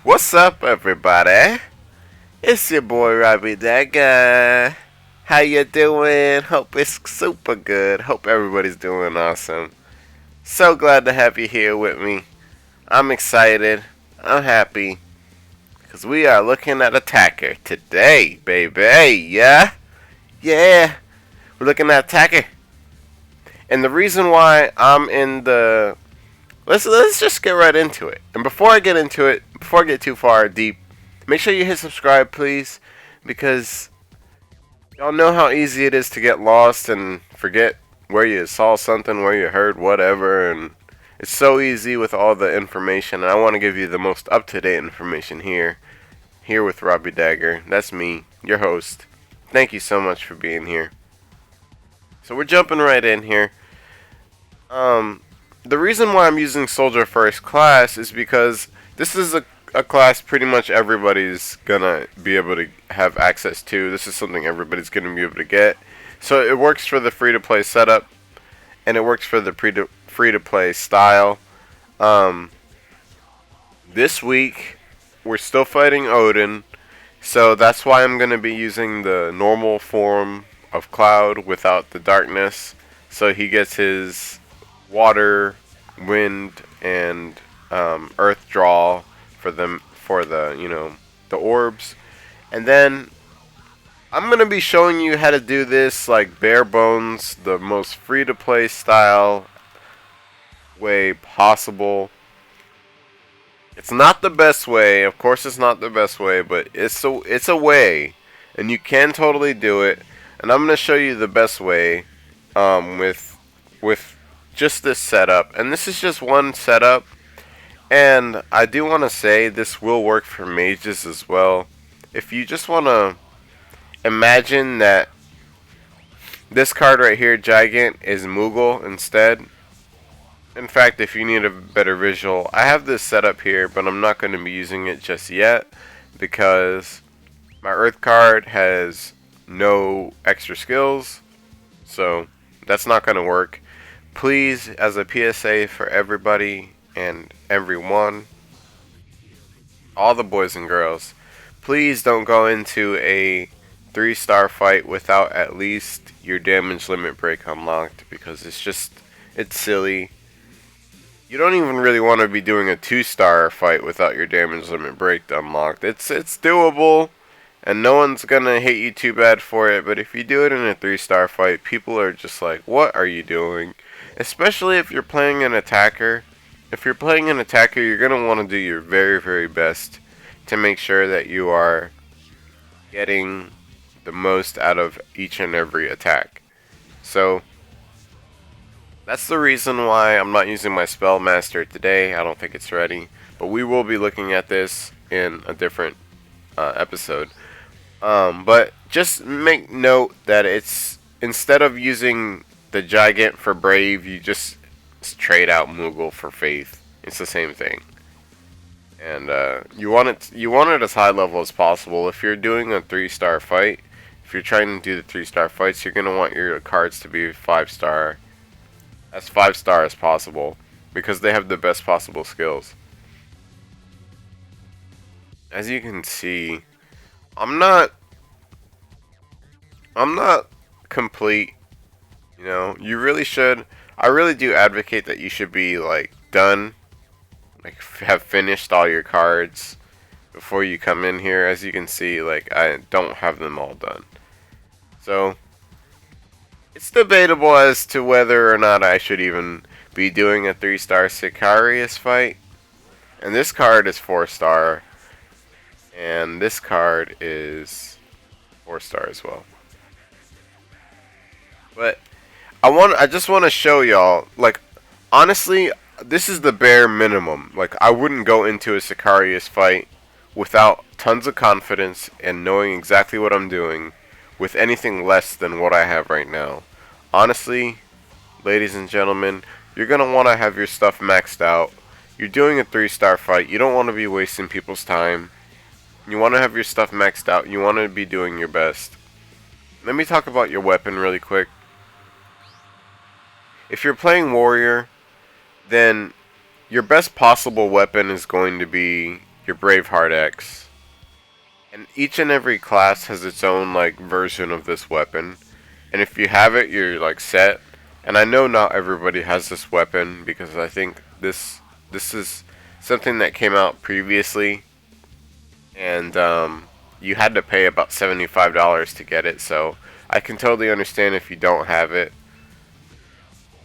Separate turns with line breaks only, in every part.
What's up, everybody? It's your boy Robbie Dagger. How you doing? Hope it's super good. Hope everybody's doing awesome. So glad to have you here with me. I'm excited. I'm happy because we are looking at Attacker today, baby. Yeah, yeah. We're looking at Attacker, and the reason why I'm in the let's just get right into it. And before I get into it, before I get too far deep, make sure you hit subscribe, please, because y'all know how easy it is to get lost and forget where you saw something, where you heard whatever, and it's so easy with all the information. And I want to give you the most up-to-date information here with Robbie Dagger. That's me, your host. Thank you so much for being here. So we're jumping right in here. The reason why I'm using Soldier First Class is because this is a class pretty much everybody's gonna be able to have access to. This is something everybody's gonna be able to get. So it works for the free-to-play setup, and it works for the free-to-play style. This week, we're still fighting Odin, so that's why I'm gonna be using the normal form of Cloud without the darkness. So he gets his water, wind, and earth draw for the orbs, and then I'm gonna be showing you how to do this like bare bones, the most free to play style way possible. It's not the best way, of course. It's not the best way, but it's a way, and you can totally do it. And I'm gonna show you the best way with just this setup, and this is just one setup. And I do want to say this will work for mages as well. If you just want to imagine that this card right here, Gigant, is Moogle instead. In fact, if you need a better visual, I have this set up here, but I'm not going to be using it just yet because my Earth card has no extra skills, so that's not going to work. Please, as a PSA for everybody and everyone, all the boys and girls, please don't go into a 3-star fight without at least your damage limit break unlocked, because it's silly. You don't even really want to be doing a 2-star fight without your damage limit break unlocked. It's doable, and no one's gonna hate you too bad for it, but if you do it in a 3-star fight, people are just like, what are you doing? Especially if you're playing an attacker. If you're playing an attacker, you're going to want to do your very, very best to make sure that you are getting the most out of each and every attack. So, that's the reason why I'm not using my Spellmaster today. I don't think it's ready. But we will be looking at this in a different episode. But just make note that it's, instead of using the Gigant for Brave, you just trade out Moogle for Faith. It's the same thing. And you want it as high level as possible. If you're doing a 3-star fight, if you're trying to do the 3-star fights, you're going to want your cards to be 5-star, as 5-star as possible, because they have the best possible skills. As you can see, I'm not complete. You know, you really should. I really do advocate that you should be like done, like have finished all your cards before you come in here. As you can see, like I don't have them all done. So it's debatable as to whether or not I should even be doing a 3-star Sicarius fight. And this card is 4-star, and this card is 4-star as well. But I just want to show y'all, like, honestly, this is the bare minimum. Like, I wouldn't go into a Sicarius fight without tons of confidence and knowing exactly what I'm doing with anything less than what I have right now. Honestly, ladies and gentlemen, you're going to want to have your stuff maxed out. You're doing a 3-star fight. You don't want to be wasting people's time. You want to have your stuff maxed out. You want to be doing your best. Let me talk about your weapon really quick. If you're playing warrior, then your best possible weapon is going to be your Braveheart X. And each and every class has its own like version of this weapon. And if you have it, you're like set. And I know not everybody has this weapon because I think this is something that came out previously, and you had to pay about $75 to get it. So I can totally understand if you don't have it.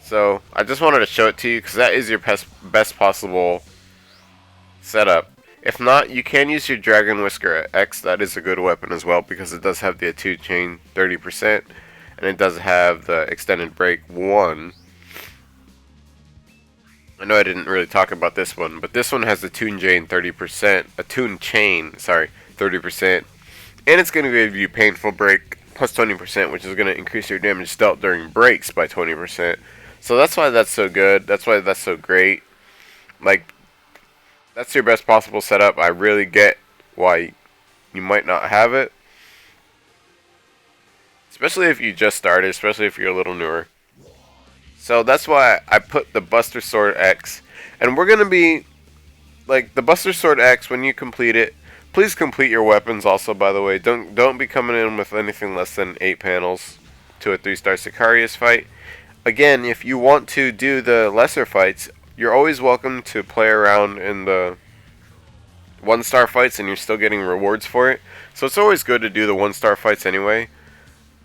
So I just wanted to show it to you because that is your best possible setup. If not, you can use your Dragon Whisker X. That is a good weapon as well because it does have the attuned chain 30%, and it does have the extended break 1. I know I didn't really talk about this one, but this one has the attuned chain 30%, attuned chain, sorry, 30%, and it's going to give you painful break plus 20%, which is going to increase your damage dealt during breaks by 20%. So that's why that's so good. That's why that's so great. Like, that's your best possible setup. I really get why you might not have it, especially if you just started, especially if you're a little newer. So that's why I put the Buster Sword X. And we're going to be, like, the Buster Sword X, when you complete it, please complete your weapons also, by the way. Don't be coming in with anything less than 8 panels to a 3-star Sicarius fight. Again, if you want to do the lesser fights, you're always welcome to play around in the 1-star fights and you're still getting rewards for it. So it's always good to do the 1-star fights anyway.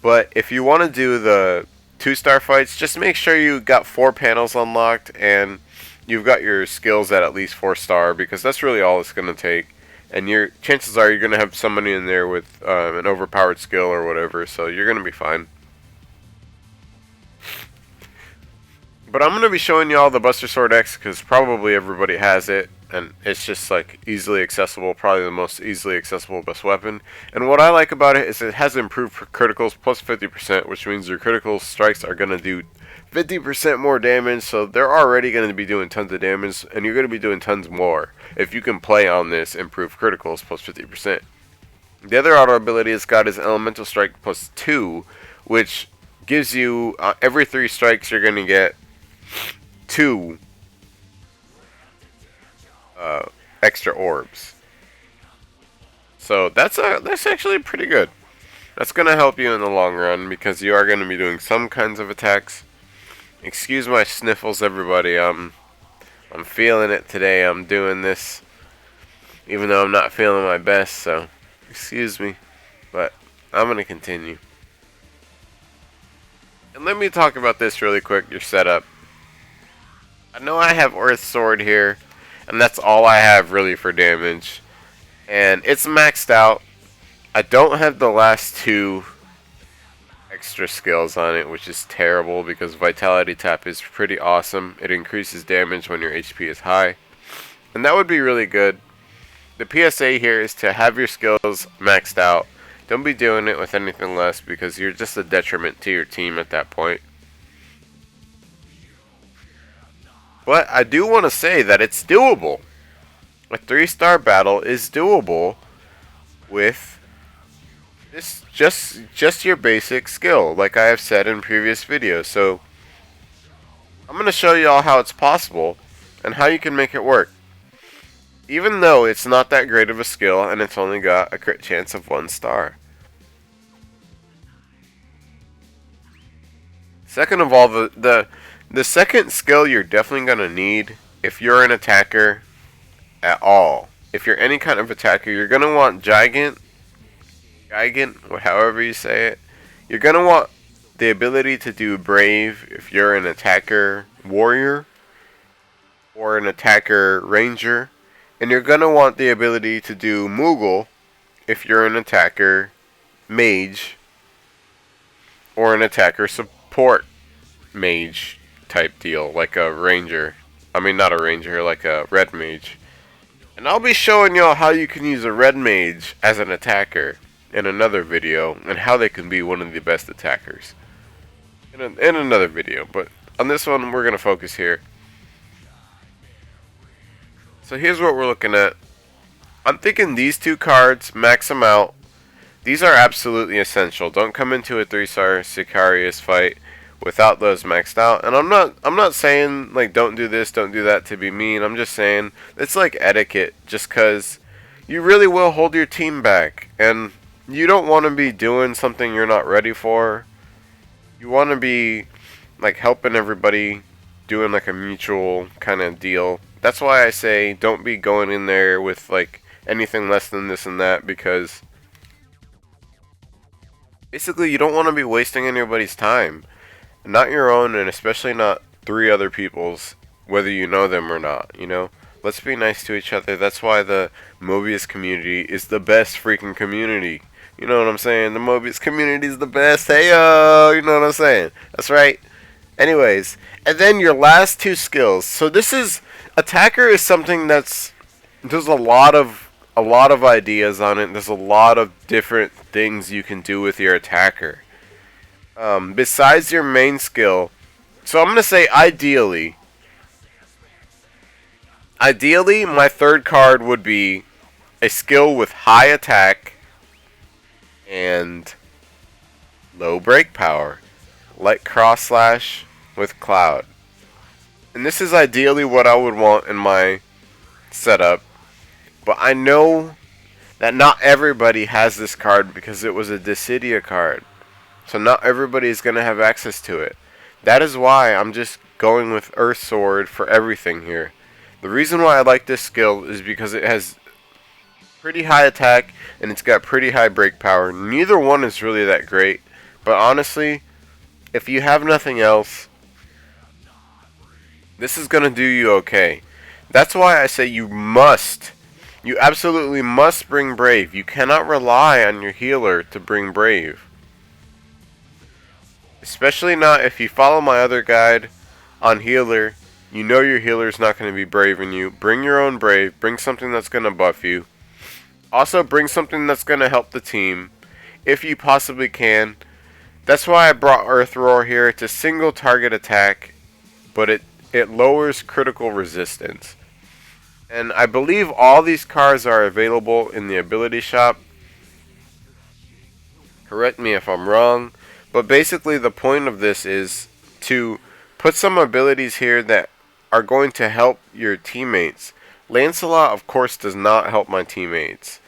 But if you want to do the 2-star fights, just make sure you got 4 panels unlocked and you've got your skills at least 4-star, because that's really all it's going to take. And your chances are you're going to have somebody in there with an overpowered skill or whatever, so you're going to be fine. But I'm going to be showing you all the Buster Sword X because probably everybody has it, and it's just like easily accessible, probably the most easily accessible best weapon. And what I like about it is it has improved criticals plus 50%, which means your critical strikes are going to do 50% more damage, so they're already going to be doing tons of damage, and you're going to be doing tons more if you can play on this improved criticals plus 50%. The other auto ability it's got is Elemental Strike plus 2, which gives you, every 3 strikes you're going to get 2 extra orbs. So that's actually pretty good. That's going to help you in the long run because you are going to be doing some kinds of attacks. Excuse my sniffles, everybody. I'm feeling it today. I'm doing this even though I'm not feeling my best, so excuse me. But I'm going to continue. And let me talk about this really quick, your setup. I know I have Earth Sword here, and that's all I have really for damage. And it's maxed out. I don't have the last 2 extra skills on it, which is terrible because Vitality Tap is pretty awesome. It increases damage when your HP is high. And that would be really good. The PSA here is to have your skills maxed out. Don't be doing it with anything less because you're just a detriment to your team at that point. But I do want to say that it's doable. A 3-star battle is doable with this just your basic skill, like I have said in previous videos. So I'm going to show you all how it's possible and how you can make it work. Even though it's not that great of a skill and it's only got a crit chance of 1 star. Second of all, the second skill you're definitely going to need if you're an attacker at all. If you're any kind of attacker, you're going to want Gigant, however you say it. You're going to want the ability to do Brave if you're an attacker warrior or an attacker ranger. And you're going to want the ability to do Moogle if you're an attacker mage or an attacker support mage type deal, like a ranger. I mean, not a ranger, like a red mage. And I'll be showing y'all how you can use a red mage as an attacker in another video, and how they can be one of the best attackers in another video. But on this one, we're going to focus here. So here's what we're looking at. I'm thinking these 2 cards, max them out. These are absolutely essential. Don't come into a 3-star Sicarius fight without those maxed out. And I'm not saying like don't do this, don't do that to be mean. I'm just saying it's like etiquette. Just cause you really will hold your team back. And you don't want to be doing something you're not ready for. You want to be like helping everybody, doing like a mutual kind of deal. That's why I say don't be going in there with like anything less than this and that, because basically you don't want to be wasting anybody's time. Not your own, and especially not three other people's, whether you know them or not, you know? Let's be nice to each other. That's why the Mobius community is the best freaking community. You know what I'm saying? The Mobius community is the best. Hey yo, you know what I'm saying? That's right. Anyways, and then your last two skills. So this is attacker is something that's there's a lot of ideas on it. There's a lot of different things you can do with your attacker. Besides your main skill, so I'm gonna say ideally, my third card would be a skill with high attack and low break power, like cross slash with cloud. And this is ideally what I would want in my setup, but I know that not everybody has this card because it was a Dissidia card. So not everybody is going to have access to it. That is why I'm just going with Earth Sword for everything here. The reason why I like this skill is because it has pretty high attack and it's got pretty high break power. Neither one is really that great, but honestly, if you have nothing else, this is going to do you okay. That's why I say you absolutely must bring Brave. You cannot rely on your healer to bring Brave. Especially not if you follow my other guide on healer. You know your healer's not going to be braving you. Bring your own brave. Bring something that's going to buff you. Also bring something that's going to help the team, if you possibly can. That's why I brought Earth Roar here. It's a single target attack, but it lowers critical resistance. And I believe all these cards are available in the ability shop. Correct me if I'm wrong. But basically the point of this is to put some abilities here that are going to help your teammates. Lancelot, of course, does not help my teammates.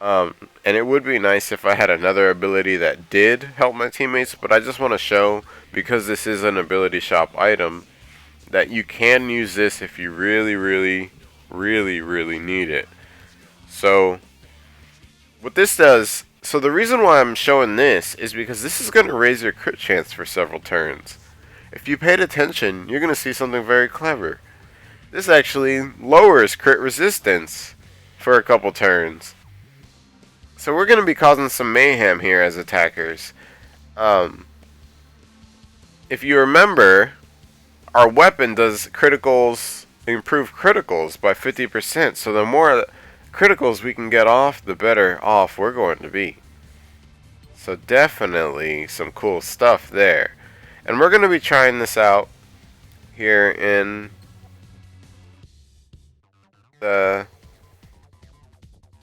And it would be nice if I had another ability that did help my teammates, but I just want to show, because this is an ability shop item, that you can use this if you really, really, really, really need it. So, what this does... So the reason why I'm showing this is because this is going to raise your crit chance for several turns. If you paid attention, you're going to see something very clever. This actually lowers crit resistance for a couple turns. So we're going to be causing some mayhem here as attackers. If you remember, our weapon does criticals, improve criticals by 50%. So the more criticals we can get off, the better off we're going to be. So definitely some cool stuff there. And we're going to be trying this out here in the,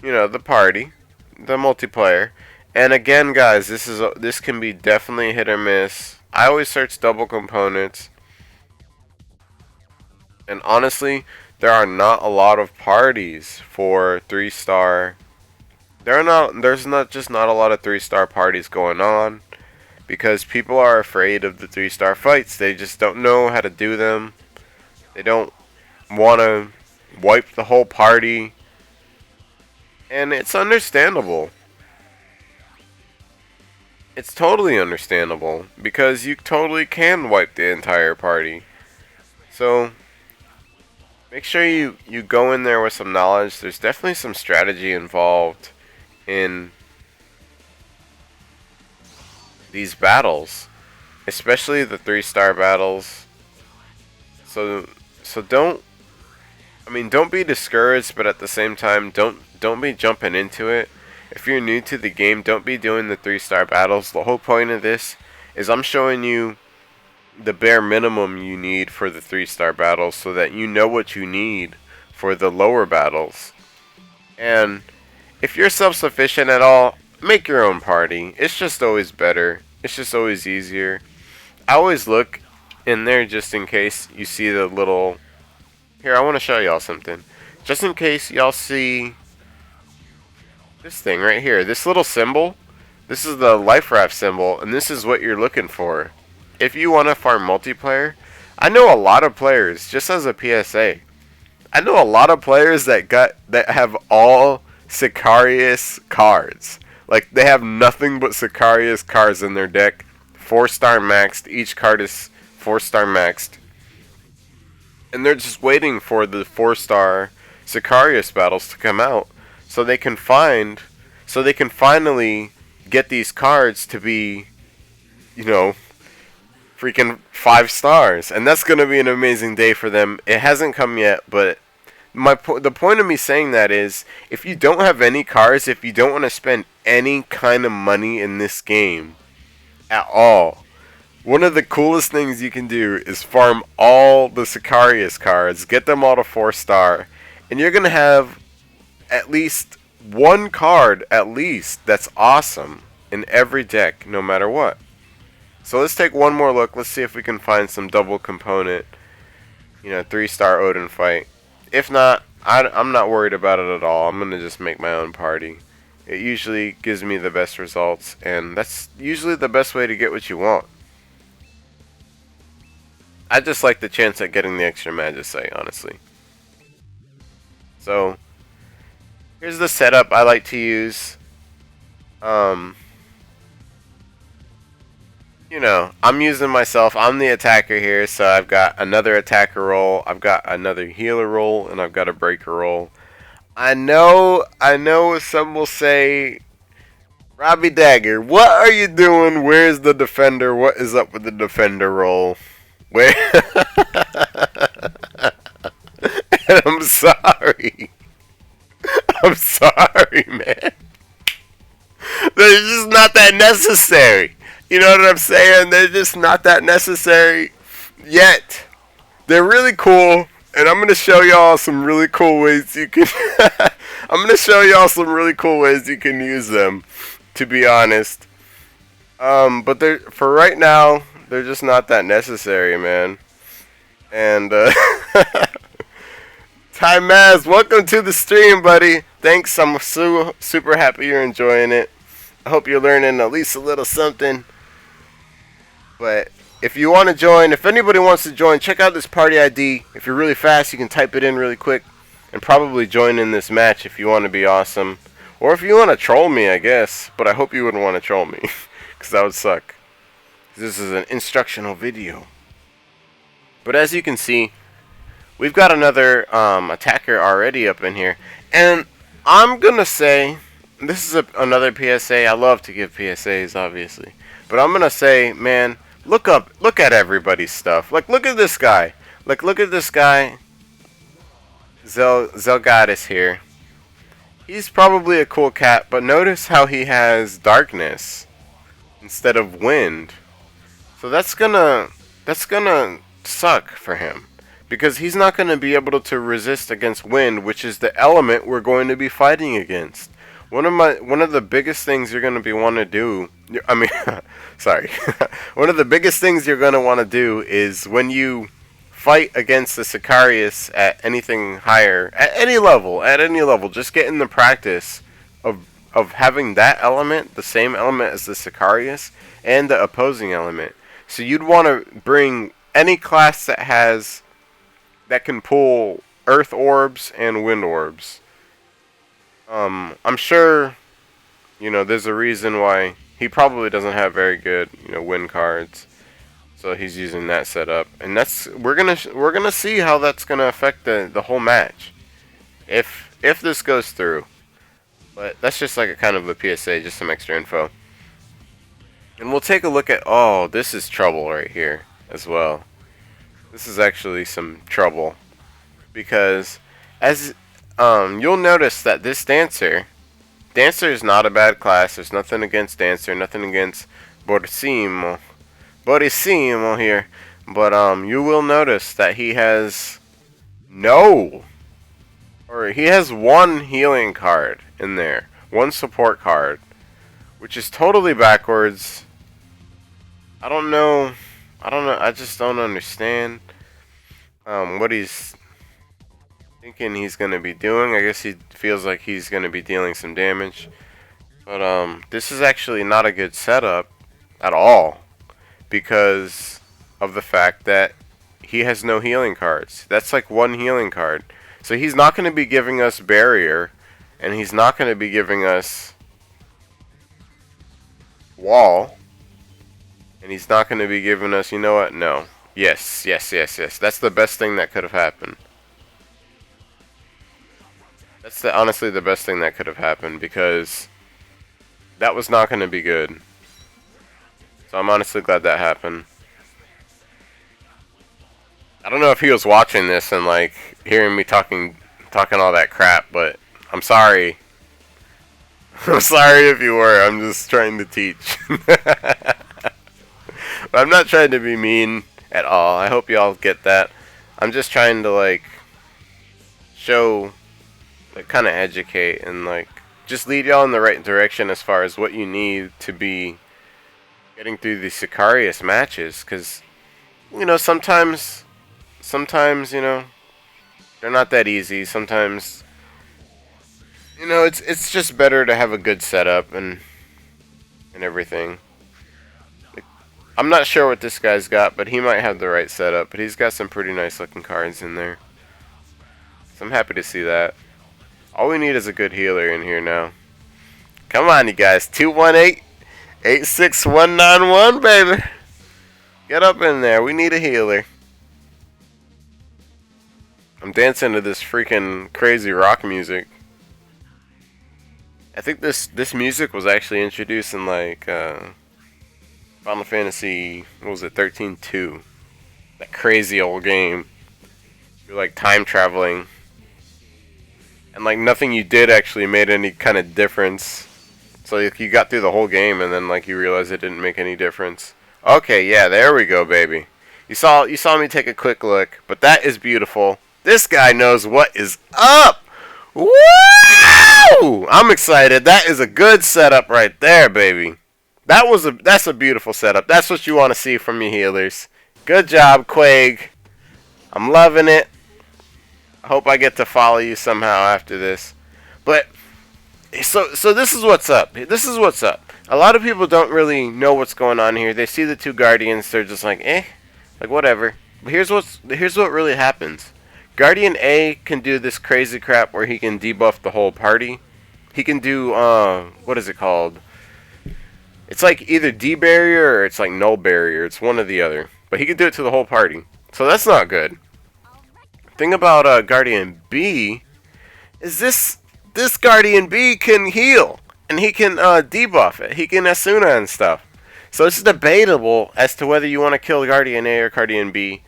the party, the multiplayer. And again, guys, this can be definitely hit or miss. I always search double components. And honestly, there are not a lot of parties for 3-star. There's not a lot of 3-star parties going on because people are afraid of the 3-star fights. They just don't know how to do them. They don't want to wipe the whole party. And it's understandable. It's totally understandable because you totally can wipe the entire party. So make sure you go in there with some knowledge. There's definitely some strategy involved in these battles, especially the 3-star battles. So don't be discouraged, but at the same time don't be jumping into it. If you're new to the game, don't be doing the 3-star battles. The whole point of this is I'm showing you the bare minimum you need for the 3-star battles so that you know what you need for the lower battles. And if you're self-sufficient at all, make your own party. It's just always better. It's just always easier. I always look in there just in case you see the little... Here, I want to show y'all something. Just in case y'all see this thing right here, this little symbol, this is the life raft symbol, and this is what you're looking for. If you want to farm multiplayer, I know a lot of players, just as a PSA, I know a lot of players that have all Sicarius cards. Like, they have nothing but Sicarius cards in their deck. 4-star maxed. Each card is 4-star maxed. And they're just waiting for the 4-star Sicarius battles to come out so they can finally get these cards to be, you know, freaking 5 stars. And that's going to be an amazing day for them. It hasn't come yet, but the point of me saying that is, if you don't have any cards, if you don't want to spend any kind of money in this game at all, one of the coolest things you can do is farm all the Sicarius cards, get them all to 4-star, and you're going to have at least one card, at least, that's awesome in every deck, no matter what. So let's take one more look. Let's see if we can find some double component, 3-star Odin fight. If not, I'm not worried about it at all. I'm going to just make my own party. It usually gives me the best results, and that's usually the best way to get what you want. I just like the chance at getting the extra Magicite, honestly. So, here's the setup I like to use. I'm using myself. I'm the attacker here, so I've got another attacker role, I've got another healer role, and I've got a breaker role. I know some will say, Robbie Dagger, what are you doing? Where's the defender? What is up with the defender role? Where? And I'm sorry. I'm sorry, man. They're just not that necessary. You know what I'm saying? They're just not that necessary yet. They're really cool, and I'm gonna show y'all some really cool ways you can. I'm gonna show y'all some really cool ways you can use them. To be honest, but for right now, they're just not that necessary, man. And Ty Maz, welcome to the stream, buddy. Thanks. I'm super happy you're enjoying it. I hope you're learning at least a little something. But if you want to join, if anybody wants to join, check out this party ID. If you're really fast, you can type it in really quick and probably join in this match if you want to be awesome. Or if you want to troll me, I guess. But I hope you wouldn't want to troll me, because that would suck. This is an instructional video. But as you can see, we've got another attacker already up in here. And I'm going to say, this is another PSA. I love to give PSAs, obviously. But I'm going to say, man, look at everybody's stuff. Like, look at this guy. Like, look at this guy. Zelgadis here. He's probably a cool cat, but notice how he has darkness instead of wind. So that's gonna suck for him, because he's not gonna be able to resist against wind, which is the element we're going to be fighting against. One of the biggest things you're gonna want to do. Sorry. One of the biggest things you're gonna want to do is when you fight against the Sicarius at anything higher, at any level, just get in the practice of having that element, the same element as the Sicarius, and the opposing element. So you'd want to bring any class that can pull earth orbs and wind orbs. I'm sure, there's a reason why he probably doesn't have very good, wind cards. So he's using that setup, and we're gonna see how that's gonna affect the whole match, if this goes through. But that's just like a kind of a PSA, just some extra info. And we'll take a look at, oh, this is trouble right here as well. This is actually some trouble, because as you'll notice that this Dancer is not a bad class. There's nothing against Dancer, nothing against Borissimo here, but you will notice that he has one healing card in there, one support card, which is totally backwards. I don't know, I just don't understand what he's thinking he's going to be doing. I guess he feels like he's going to be dealing some damage. But this is actually not a good setup at all because of the fact that he has no healing cards. That's like one healing card. So he's not going to be giving us barrier, and he's not going to be giving us wall, and he's not going to be giving us, you know what? No. Yes. That's the best thing that could have happened. That's honestly the best thing that could have happened because that was not going to be good. So I'm honestly glad that happened. I don't know if he was watching this and like hearing me talking all that crap, but I'm sorry. I'm sorry if you were. I'm just trying to teach. But I'm not trying to be mean at all. I hope y'all get that. I'm just trying to like show, like kind of educate and like just lead y'all in the right direction as far as what you need to be getting through the Sicarius matches, because you know sometimes you know they're not that easy. Sometimes you know it's just better to have a good setup and everything. Like, I'm not sure what this guy's got, but he might have the right setup. But he's got some pretty nice looking cards in there, so I'm happy to see that. All we need is a good healer in here now. Come on, you guys. 218-86191, baby. Get up in there. We need a healer. I'm dancing to this freaking crazy rock music. I think this music was actually introduced in like Final Fantasy, what was it, 13-2. That crazy old game. You're like time traveling. And like nothing you did actually made any kind of difference. So like, you got through the whole game and then like you realized it didn't make any difference. Okay, yeah, there we go, baby. You saw me take a quick look, but that is beautiful. This guy knows what is up. Woo! I'm excited. That is a good setup right there, baby. That's a beautiful setup. That's what you want to see from your healers. Good job, Quag. I'm loving it. I hope I get to follow you somehow after this. But so this is what's up. This is what's up. A lot of people don't really know what's going on here. They see the two guardians, they're just like, like whatever. But here's what really happens. Guardian A can do this crazy crap where he can debuff the whole party. He can do what is it called? It's like either D barrier or it's like null barrier. It's one or the other. But he can do it to the whole party. So that's not good. Thing about Guardian B is this Guardian B can heal and he can debuff it. He can Asuna and stuff. So it's debatable as to whether you want to kill Guardian A or Guardian B.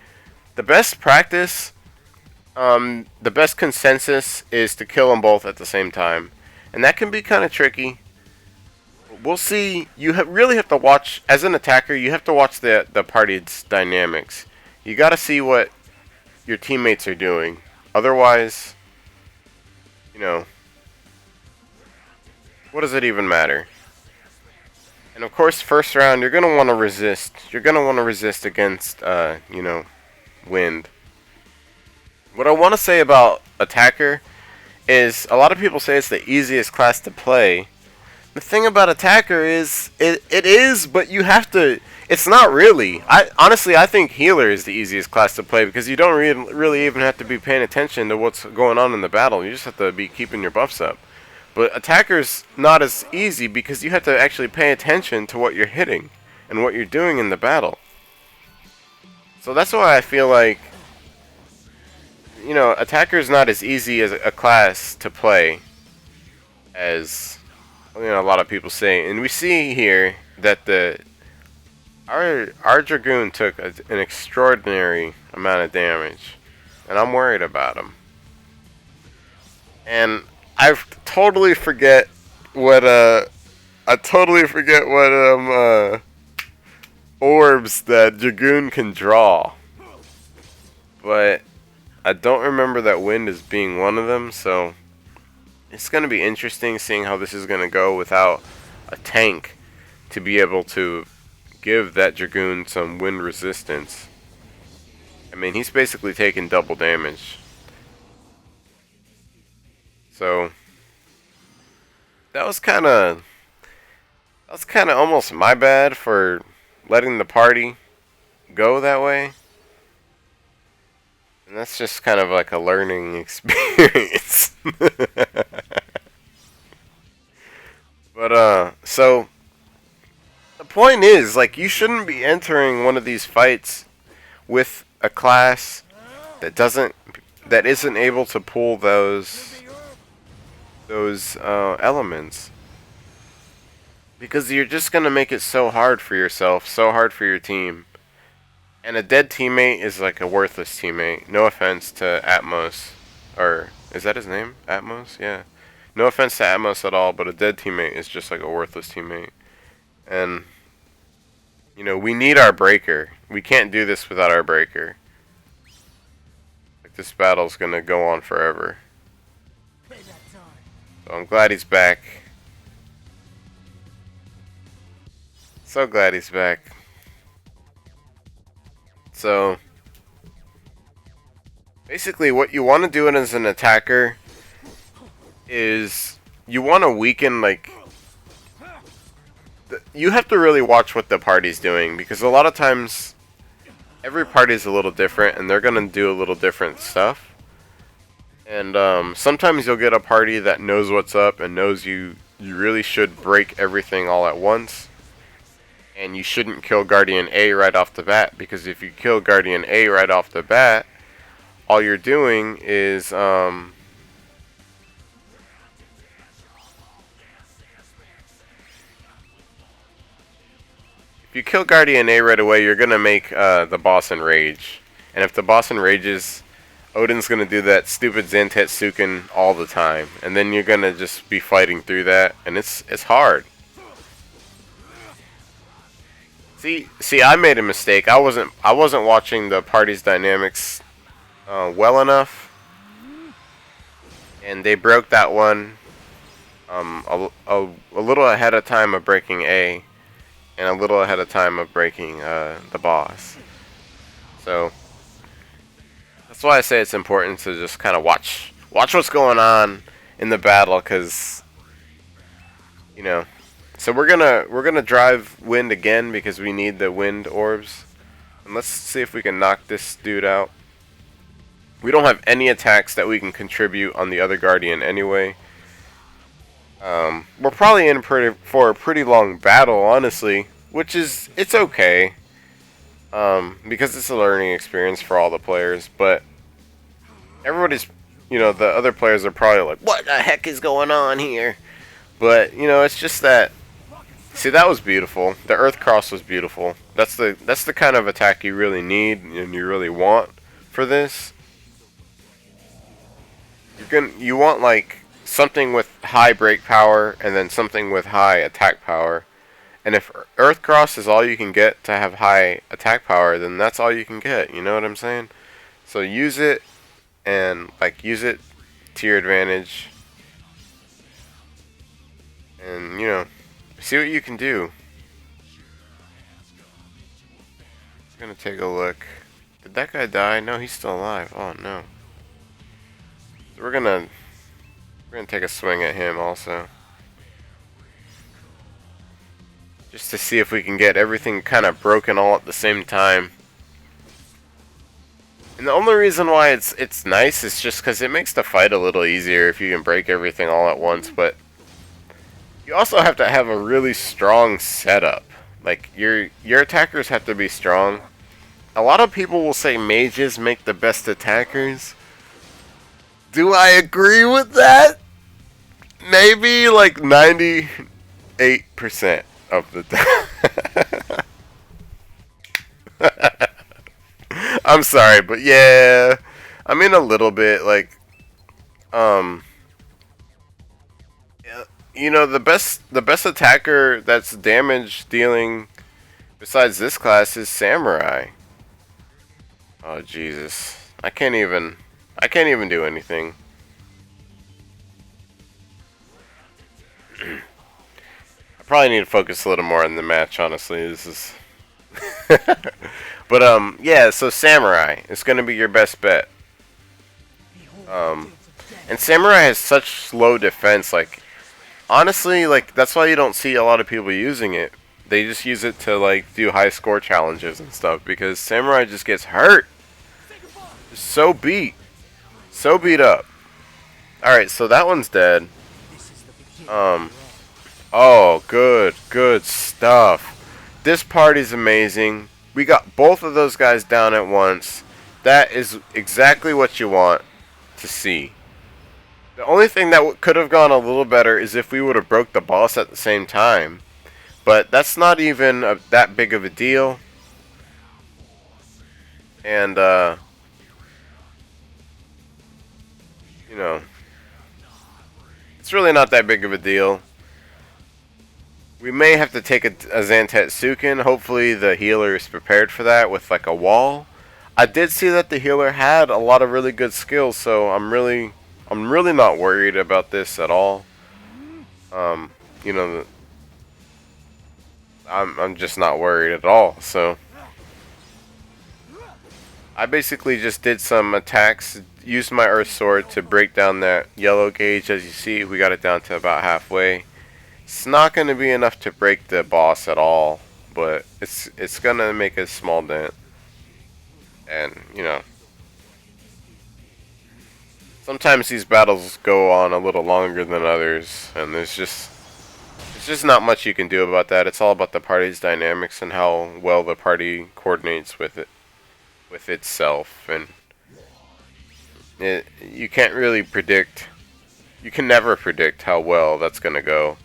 The best practice, the best consensus is to kill them both at the same time, and that can be kind of tricky. We'll see. You really have to watch as an attacker. You have to watch the party's dynamics. You got to see what your teammates are doing. Otherwise, you know, what does it even matter? And of course, first round, you're gonna want to resist. You're gonna want to resist against, you know, wind. What I want to say about attacker is a lot of people say it's the easiest class to play. The thing about attacker is it is, but you have to. It's not really. Honestly, I think healer is the easiest class to play because you don't really even have to be paying attention to what's going on in the battle. You just have to be keeping your buffs up. But attacker's not as easy because you have to actually pay attention to what you're hitting and what you're doing in the battle. So that's why I feel like, you know, attacker's not as easy as a class to play as, you know, a lot of people say. And we see here that our Dragoon took an extraordinary amount of damage, and I'm worried about him. And I totally forget what orbs that Dragoon can draw, but I don't remember that wind as being one of them. So it's gonna be interesting seeing how this is gonna go without a tank to be able to give that Dragoon some wind resistance. I mean, he's basically taking double damage. So that was kind of almost my bad for letting the party go that way. And that's just kind of like a learning experience. But so the point is, like, you shouldn't be entering one of these fights with a class that isn't able to pull those elements, because you're just gonna make it so hard for yourself, so hard for your team. And a dead teammate is like a worthless teammate. No offense to Atmos, or is that his name? Atmos, yeah. No offense to Atmos at all, but a dead teammate is just like a worthless teammate. And you know, we need our breaker. We can't do this without our breaker. Like, this battle's gonna go on forever. So I'm glad he's back. So glad he's back. So basically what you want to do as an attacker is you want to weaken, like, you have to really watch what the party's doing, because a lot of times every party's a little different and they're going to do a little different stuff. And sometimes you'll get a party that knows what's up and knows you really should break everything all at once. And you shouldn't kill Guardian A right off the bat, because if you kill Guardian A right off the bat, all you're doing is if you kill Guardian A right away, you're gonna make the boss enrage. And if the boss enrages, Odin's gonna do that stupid Zantetsuken all the time, and then you're gonna just be fighting through that, and it's hard. See, I made a mistake. I wasn't watching the party's dynamics well enough, and they broke that one a little ahead of time of breaking A, and a little ahead of time of breaking the boss. So that's why I say it's important to just kind of watch what's going on in the battle, because you know. So we're gonna drive wind again, because we need the wind orbs. And let's see if we can knock this dude out. We don't have any attacks that we can contribute on the other Guardian anyway. We're probably in for a pretty long battle, honestly, which is, it's okay. Because it's a learning experience for all the players, but everybody's, you know, the other players are probably like, what the heck is going on here? But, you know, it's just that. See, that was beautiful. The Earth Cross was beautiful. That's the kind of attack you really need and you really want for this. You want, like, something with high break power and then something with high attack power. And if Earth Cross is all you can get to have high attack power, then that's all you can get. You know what I'm saying? So use it, and like use it to your advantage. And, you know, see what you can do. I'm gonna take a look. Did that guy die? No, he's still alive. Oh no. So we're gonna take a swing at him also, just to see if we can get everything kind of broken all at the same time. And the only reason why it's nice is just because it makes the fight a little easier if you can break everything all at once. But you also have to have a really strong setup. Like, your attackers have to be strong. A lot of people will say mages make the best attackers. Do I agree with that? Maybe like 98% of the time. I'm sorry, but yeah, I mean a little bit. Like, you know, the best attacker that's damage dealing besides this class is Samurai. Oh Jesus, I can't even do anything. I probably need to focus a little more on the match, honestly. This is but yeah, so Samurai is going to be your best bet. And Samurai has such slow defense. Like, honestly, like, that's why you don't see a lot of people using it. They just use it to, like, do high score challenges and stuff. Because Samurai just gets hurt. Just so beat. So beat up. Alright, so that one's dead. Oh, good stuff. This party's amazing. We got both of those guys down at once. That is exactly what you want to see. The only thing that could have gone a little better is if we would have broke the boss at the same time. But that's not even that big of a deal. And, you know, it's really not that big of a deal. We may have to take a Zantetsuken. Hopefully the healer is prepared for that with like a wall. I did see that the healer had a lot of really good skills, so I'm really not worried about this at all. You know, I'm just not worried at all. So I basically just did some attacks, used my Earth Sword to break down that yellow gauge. As you see, we got it down to about halfway. It's not going to be enough to break the boss at all, but it's going to make a small dent. And, you know, sometimes these battles go on a little longer than others, and there's just not much you can do about that. It's all about the party's dynamics and how well the party coordinates with itself, and you can't really predict. You can never predict how well that's going to go.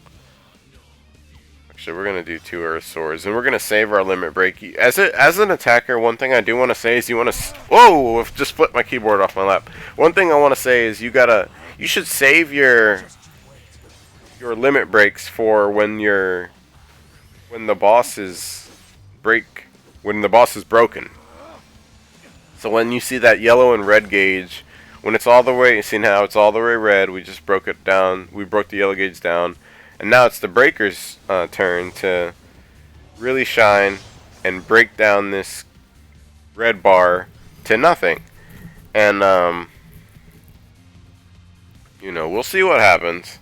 So we're gonna do 2 Earth Swords, and we're gonna save our limit break. As an attacker, one thing I do want to say is you want to. Whoa! I've just flipped my keyboard off my lap. One thing I want to say is you should save your limit breaks for when the boss is broken. So when you see that yellow and red gauge, when it's all the way, see now it's all the way red. We just broke it down. We broke the yellow gauge down. And now it's the breaker's turn to really shine and break down this red bar to nothing. And, you know, we'll see what happens.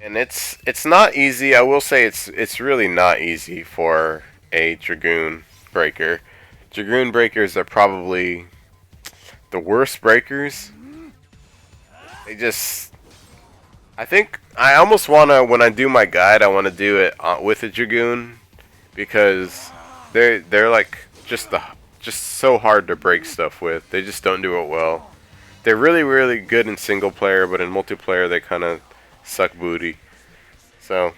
And it's not easy. I will say it's really not easy for a Dragoon breaker. Dragoon breakers are probably the worst breakers. They just... I think I almost want to, when I do my guide, I want to do it with a Dragoon, because they're like just so hard to break stuff with. They just don't do it well. They're really good in single player, but in multiplayer they kind of suck booty. So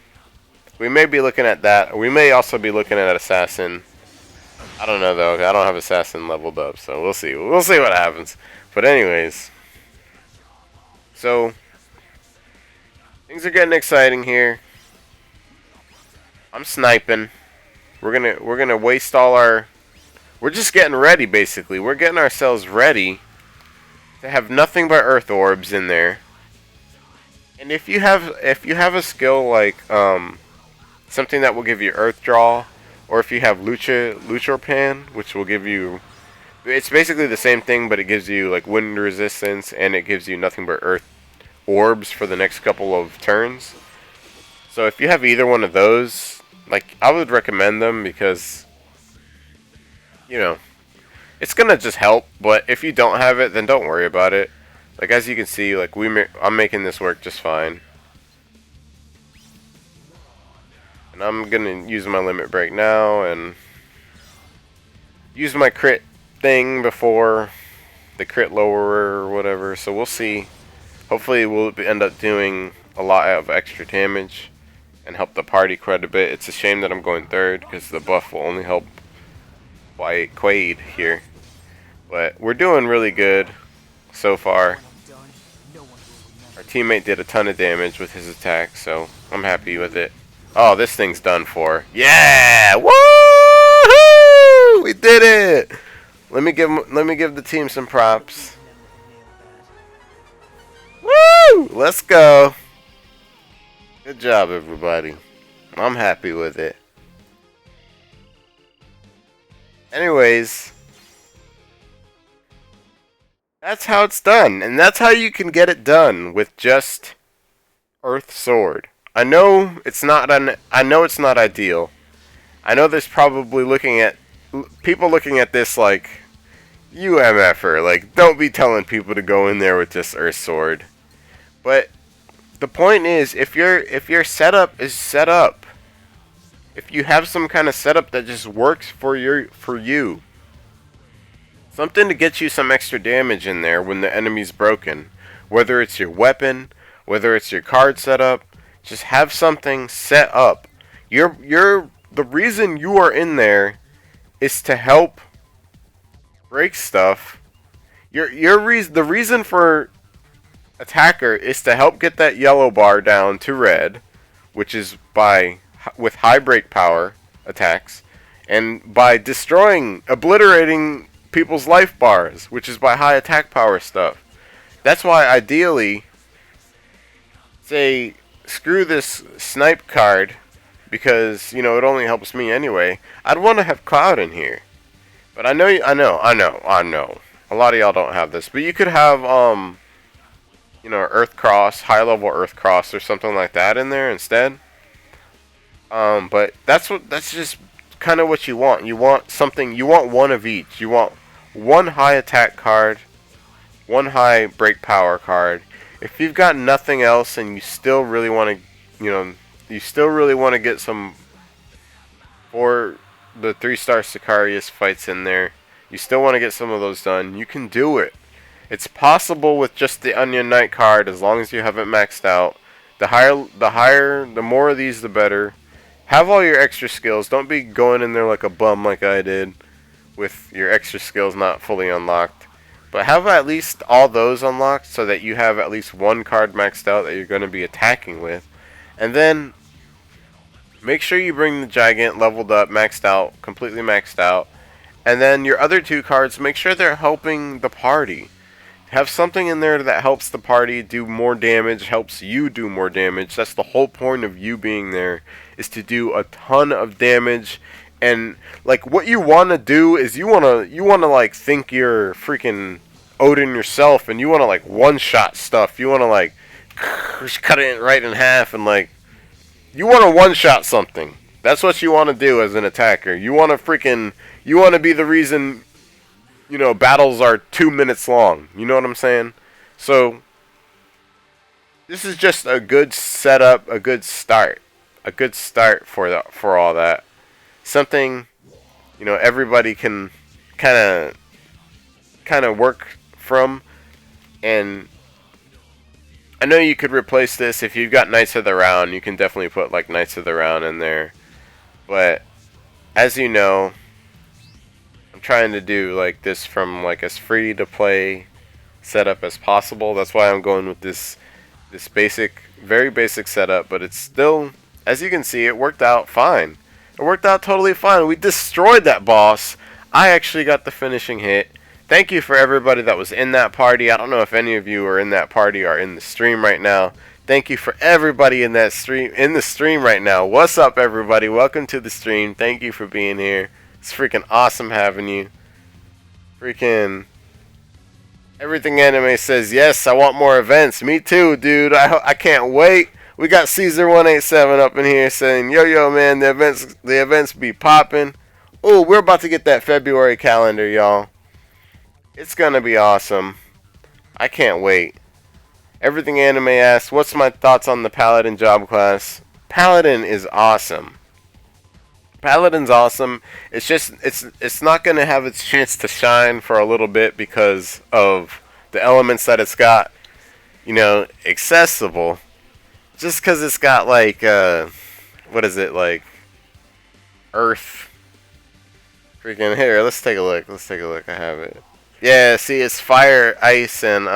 we may be looking at that. We may also be looking at Assassin. I don't know though. I don't have Assassin leveled up, so we'll see. We'll see what happens. But anyways, so. Things are getting exciting here. I'm sniping. We're gonna waste all our. We're just getting ready, basically. We're getting ourselves ready to have nothing but Earth orbs in there. And if you have a skill like something that will give you Earth Draw, or if you have Luchor Pan, which will give you, it's basically the same thing, but it gives you like wind resistance, and it gives you nothing but Earth orbs for the next couple of turns. So if you have either one of those, like, I would recommend them, because, you know, it's gonna just help. But if you don't have it, then don't worry about it. Like, as you can see, like, I'm making this work just fine. And I'm gonna use my limit break now and use my crit thing before the crit lowerer or whatever. So we'll see. Hopefully we'll end up doing a lot of extra damage and help the party quite a bit. It's a shame that I'm going third, because the buff will only help Quaid here. But we're doing really good so far. Our teammate did a ton of damage with his attack, so I'm happy with it. Oh, this thing's done for. Yeah! Woo! We did it! Let me give the team some props. Woo! Let's go. Good job, everybody. I'm happy with it. Anyways, That's how it's done, and that's how you can get it done with just Earth Sword. I know it's not ideal. I know there's probably people looking at this like, you MFer, like, don't be telling people to go in there with just Earth Sword. But the point is, if your setup is set up, if you have some kind of setup that just works for you, something to get you some extra damage in there when the enemy's broken, whether it's your weapon, whether it's your card setup, just have something set up. The reason you are in there is to help break stuff. The reason for attacker is to help get that yellow bar down to red, which is with high break power attacks, and by obliterating people's life bars, which is by high attack power stuff. That's why ideally, say, screw this snipe card, because it only helps me anyway. I'd want to have Cloud in here, but I know. A lot of y'all don't have this, but you could have Earth Cross, high level Earth Cross, or something like that in there instead. But that's just kind of what you want. You want something. You want one of each. You want one high attack card, one high break power card. If you've got nothing else and you still really want to, get some for the 3-star Sicarius fights in there, you still want to get some of those done, you can do it. It's possible with just the Onion Knight card, as long as you have it maxed out. The more of these, the better. Have all your extra skills. Don't be going in there like a bum like I did, with your extra skills not fully unlocked. But have at least all those unlocked, so that you have at least one card maxed out that you're going to be attacking with. And then make sure you bring the Gigant leveled up, maxed out, completely maxed out. And then your other 2 cards, make sure they're helping the party. Have something in there that helps the party do more damage, helps you do more damage. That's the whole point of you being there, is to do a ton of damage. And like, what you want to do is you want to like think you're freaking Odin yourself, and you want to like one-shot stuff. You want to like just cut it right in half, and like, you want to one-shot something. That's what you want to do as an attacker. You want to be the reason battles are 2 minutes long. You know what I'm saying? So this is just a good setup, a good start for all that. Something everybody can kind of work from. And I know you could replace this if you've got Knights of the Round. You can definitely put like Knights of the Round in there. But as you know, trying to do like this from like as free to play setup as possible. That's why I'm going with this very basic setup, but it's still, as you can see, it worked out fine. It worked out totally fine. We destroyed that boss. I actually got the finishing hit. Thank you for everybody that was in that party. I don't know if any of you are in that party or in the stream right now. Thank you for everybody in the stream right now. What's up, everybody? Welcome to the stream. Thank you for being here. It's freaking awesome having you. Freaking Everything Anime says, yes, I want more events. Me too, dude. I can't wait. We got Caesar187 up in here saying, yo, man, the events be popping. Oh, we're about to get that February calendar, y'all. It's going to be awesome. I can't wait. Everything Anime asks, what's my thoughts on the Paladin job class? Paladin is awesome. Paladin's awesome. It's just it's not going to have its chance to shine for a little bit because of the elements that it's got, accessible. Just because it's got like what is it, like earth. Freaking here, let's take a look. I have it. Yeah, see, it's fire, ice, and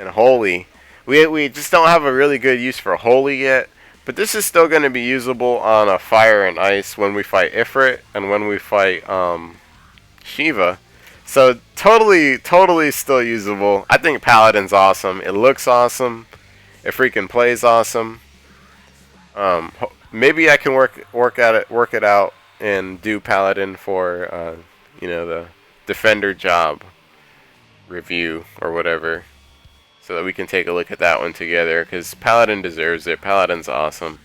holy. We just don't have a really good use for holy yet. But this is still going to be usable on a fire and ice when we fight Ifrit and when we fight Shiva. So totally still usable. I think Paladin's awesome. It looks awesome. It freaking plays awesome. Maybe I can work it out and do Paladin for the Defender job. review or whatever, so that we can take a look at that one together, because Paladin deserves it. Paladin's awesome.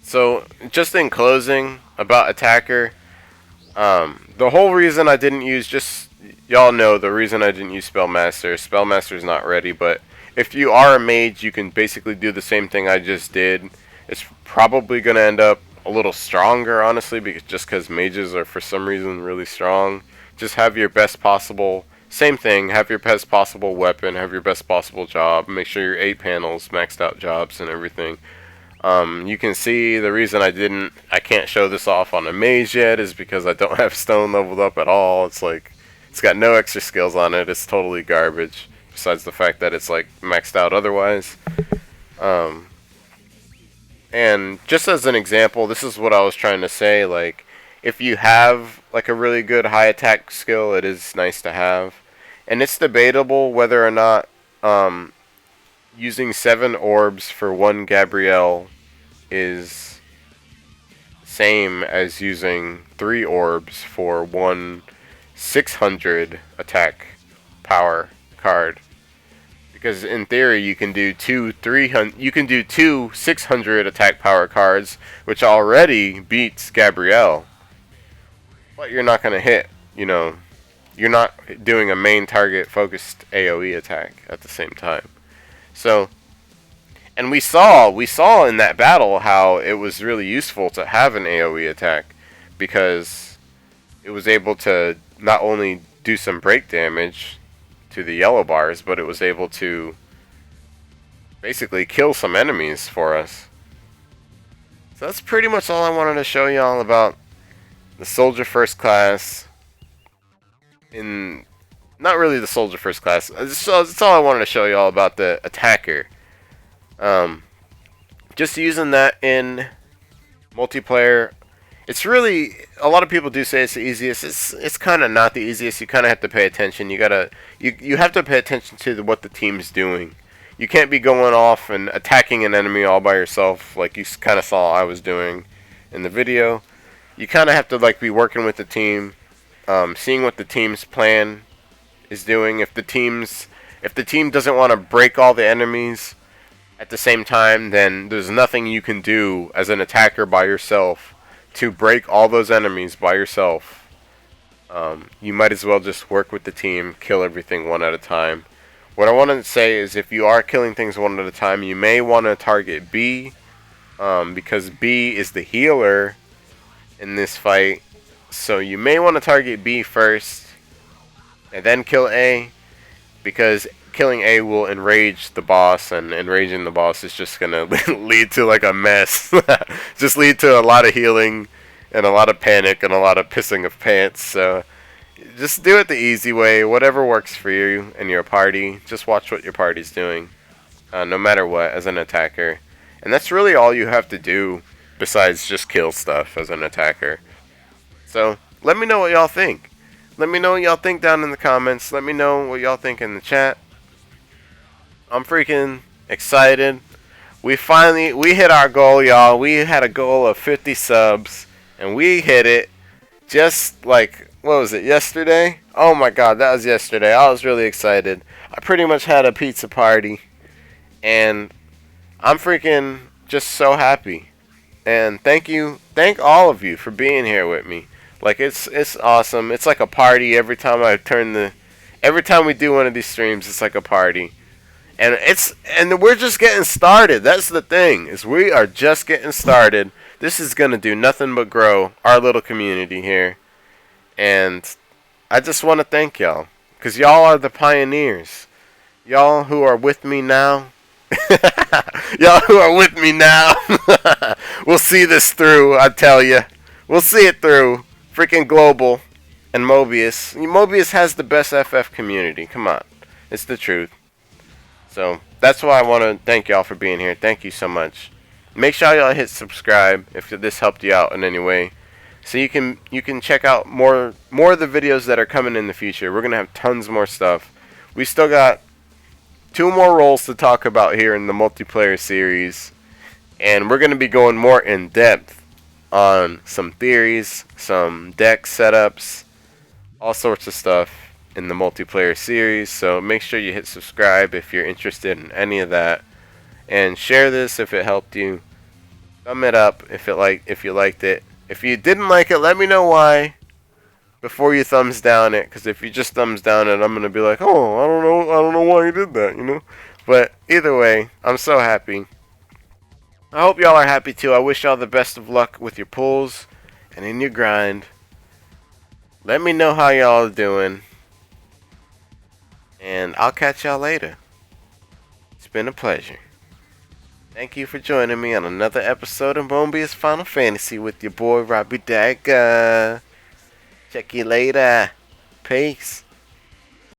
So, just in closing, about Attacker, the whole reason I didn't use, just, y'all know the reason I didn't use Spellmaster. Spellmaster's not ready, but if you are a mage, you can basically do the same thing I just did. It's probably going to end up a little stronger, honestly, because mages are, for some reason, really strong. Just have your best possible, same thing, have your best possible weapon, have your best possible job, make sure your 8 panels, maxed out jobs and everything. You can see the reason I can't show this off on a mage yet is because I don't have stone leveled up at all. It's like, it's got no extra skills on it. It's totally garbage, besides the fact that it's like maxed out otherwise. And just as an example, this is what I was trying to say, like, if you have like a really good high attack skill, it is nice to have. And it's debatable whether or not using 7 orbs for 1 Gabrielle is same as using 3 orbs for 1 600 attack power card. Because in theory you can do two 600 attack power cards, which already beats Gabrielle. But you're not gonna hit, you're not doing a main target focused AoE attack at the same time. So, and we saw in that battle how it was really useful to have an AoE attack, because it was able to not only do some break damage to the yellow bars, but it was able to basically kill some enemies for us. So that's pretty much all I wanted to show y'all about the Soldier First Class. Not really the Soldier First Class. That's all I wanted to show y'all about the Attacker. Just using that in multiplayer, it's really, a lot of people do say it's the easiest. It's kind of not the easiest. You kind of have to pay attention. You have to pay attention to what the team's doing. You can't be going off and attacking an enemy all by yourself, like you kind of saw I was doing in the video. You kind of have to like be working with the team, seeing what the team's plan is doing. If the team doesn't want to break all the enemies at the same time, then there's nothing you can do as an attacker by yourself to break all those enemies by yourself. You might as well just work with the team, kill everything one at a time. What I want to say is, if you are killing things one at a time, you may want to target B, because B is the healer in this fight. So you may want to target B first and then kill A, because killing A will enrage the boss, and enraging the boss is just going to lead to like a mess. Just lead to a lot of healing and a lot of panic and a lot of pissing of pants. So just do it the easy way, whatever works for you and your party. Just watch what your party's doing, no matter what, as an attacker. And that's really all you have to do, besides just kill stuff as an attacker. So let me know what y'all think. Let me know what y'all think down in the comments. Let me know what y'all think in the chat. I'm freaking excited. We hit our goal, y'all. We had a goal of 50 subs, and we hit it just like, what was it, yesterday? Oh my god, that was yesterday. I was really excited. I pretty much had a pizza party, and I'm freaking just so happy. And thank all of you for being here with me. Like, it's awesome. It's like a party every time we do one of these streams. It's like a party. And we're just getting started. That's the thing, is we are just getting started. This is going to do nothing but grow our little community here. And I just want to thank y'all, because y'all are the pioneers. Y'all who are with me now. Y'all who are with me now. We'll see this through, I tell you. We'll see it through. Freaking Global and Mobius. Mobius has the best FF community. Come on. It's the truth. So that's why I want to thank y'all for being here. Thank you so much. Make sure y'all hit subscribe if this helped you out in any way, so you can check out more of the videos that are coming in the future. We're gonna have tons more stuff. We still got 2 more roles to talk about here in the multiplayer series, and we're gonna be going more in depth on some theories, some deck setups, all sorts of stuff in the multiplayer series. So make sure you hit subscribe if you're interested in any of that, and share this if it helped you. Thumb it up if you liked it. If you didn't like it, let me know why before you thumbs down it. Because if you just thumbs down it, I'm gonna be like, oh, I don't know why you did that, you know. But either way, I'm so happy. I hope y'all are happy too. I wish y'all the best of luck with your pulls and in your grind. Let me know how y'all are doing, and I'll catch y'all later. It's been a pleasure. Thank you for joining me on another episode of Mobius Final Fantasy with your boy Robbie Dagger. Check you later. Peace.